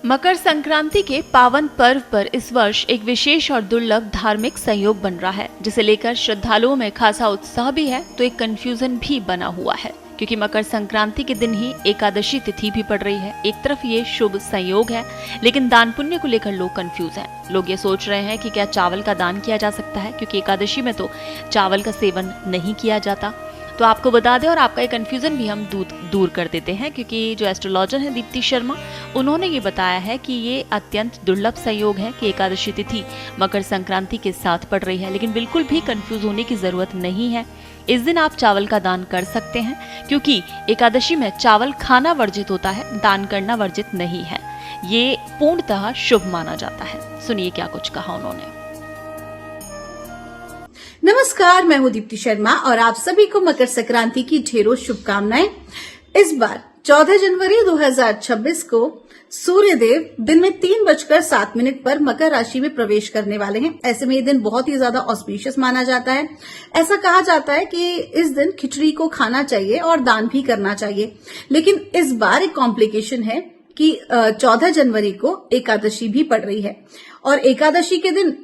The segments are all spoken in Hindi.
मकर संक्रांति के पावन पर्व पर इस वर्ष एक विशेष और दुर्लभ धार्मिक संयोग बन रहा है, जिसे लेकर श्रद्धालुओं में खासा उत्साह भी है तो एक कंफ्यूजन भी बना हुआ है, क्योंकि मकर संक्रांति के दिन ही एकादशी तिथि भी पड़ रही है। एक तरफ ये शुभ संयोग है, लेकिन दान पुण्य को लेकर लोग कंफ्यूज हैं। लोग ये सोच रहे हैं कि क्या चावल का दान किया जा सकता है, क्योंकि एकादशी में तो चावल का सेवन नहीं किया जाता। तो आपको बता दें और आपका ये कंफ्यूजन भी हम दूर कर देते हैं, क्योंकि जो एस्ट्रोलॉजर हैं दीप्ति शर्मा, उन्होंने ये बताया है कि ये अत्यंत दुर्लभ संयोग है कि एकादशी तिथि मकर संक्रांति के साथ पड़ रही है। लेकिन बिल्कुल भी कंफ्यूज होने की जरूरत नहीं है। इस दिन आप चावल का दान कर सकते हैं, क्योंकि एकादशी में चावल खाना वर्जित होता है, दान करना वर्जित नहीं है। ये पूर्णतः शुभ माना जाता है। सुनिए क्या कुछ कहा उन्होंने। नमस्कार, मैं हूं दीप्ति शर्मा और आप सभी को मकर संक्रांति की ढेरों शुभकामनाएं। इस बार 14 जनवरी 2026 को सूर्यदेव दिन में 3:07 पर मकर राशि में प्रवेश करने वाले हैं। ऐसे में ये दिन बहुत ही ज्यादा ऑस्पिशियस माना जाता है। ऐसा कहा जाता है कि इस दिन खिचड़ी को खाना चाहिए और दान भी करना चाहिए। लेकिन इस बार एक कॉम्प्लिकेशन है कि 14 जनवरी को एकादशी भी पड़ रही है और एकादशी के दिन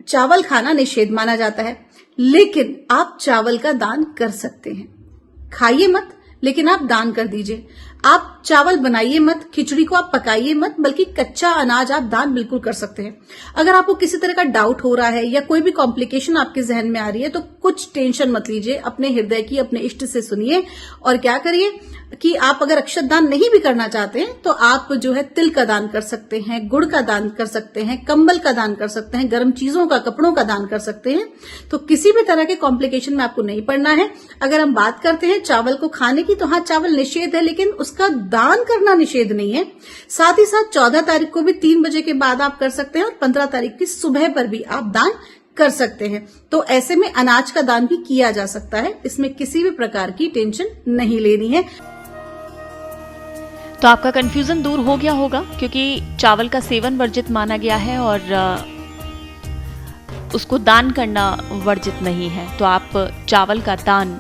चावल खाना निषेध माना जाता है। लेकिन आप चावल का दान कर सकते हैं। खाइए मत, लेकिन आप दान कर दीजिए। आप चावल बनाइए मत, खिचड़ी को आप पकाइए मत, बल्कि कच्चा अनाज आप दान बिल्कुल कर सकते हैं। अगर आपको किसी तरह का डाउट हो रहा है या कोई भी कॉम्प्लिकेशन आपके जहन में आ रही है, तो कुछ टेंशन मत लीजिए। अपने हृदय की, अपने इष्ट से सुनिए और क्या करिए कि आप अगर अक्षत दान नहीं भी करना चाहते हैं तो आप जो है तिल का दान कर सकते हैं, गुड़ का दान कर सकते हैं, कंबल का दान कर सकते हैं, गर्म चीजों का, कपड़ों का दान कर सकते हैं। तो किसी भी तरह के कॉम्प्लिकेशन में आपको नहीं पड़ना है। अगर हम बात करते हैं चावल को खाने की, तो हाँ, चावल निषेध है, लेकिन उसका दान करना निषेध नहीं है। साथ ही साथ 14 तारीख को भी 3 बजे के बाद आप कर सकते हैं और 15 तारीख की सुबह पर भी आप दान कर सकते हैं। तो ऐसे में अनाज का दान भी किया जा सकता है। इसमें किसी भी प्रकार की टेंशन नहीं लेनी है। तो आपका कंफ्यूजन दूर हो गया होगा, क्योंकि चावल का सेवन वर्जित माना गया है और उसको दान करना वर्जित नहीं है। तो आप चावल का दान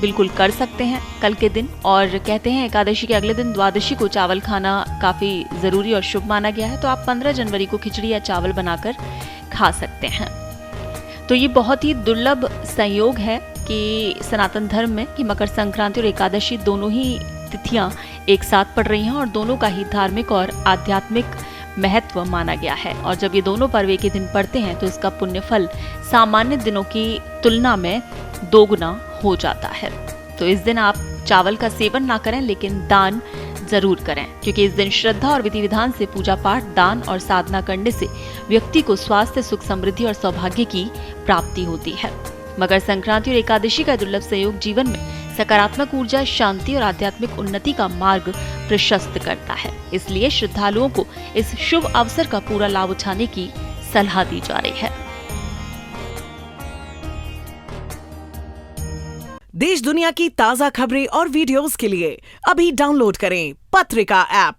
बिल्कुल कर सकते हैं कल के दिन। और कहते हैं एकादशी के अगले दिन द्वादशी को चावल खाना काफी जरूरी और शुभ माना गया है। तो आप 15 जनवरी को खिचड़ी या चावल बनाकर खा सकते हैं। तो ये बहुत ही दुर्लभ संयोग है कि सनातन धर्म में कि मकर संक्रांति और एकादशी दोनों ही तिथियां एक साथ पड़ रही हैं और दोनों का ही धार्मिक और आध्यात्मिक महत्व माना गया है। और जब ये दोनों पर्व एक ही दिन पड़ते हैं तो इसका पुण्य फल सामान्य दिनों की तुलना में दोगुना हो जाता है। तो इस दिन आप चावल का सेवन ना करें, लेकिन दान जरूर करें, क्योंकि इस दिन श्रद्धा और विधि विधान से पूजा पाठ, दान और साधना करने से व्यक्ति को स्वास्थ्य, सुख, समृद्धि और सौभाग्य की प्राप्ति होती है। मकर संक्रांति और एकादशी का दुर्लभ संयोग जीवन में सकारात्मक ऊर्जा, शांति और आध्यात्मिक उन्नति का मार्ग प्रशस्त करता है। इसलिए श्रद्धालुओं को इस शुभ अवसर का पूरा लाभ उठाने की सलाह दी जा रही है। देश दुनिया की ताजा खबरें और वीडियोस के लिए अभी डाउनलोड करें पत्रिका ऐप।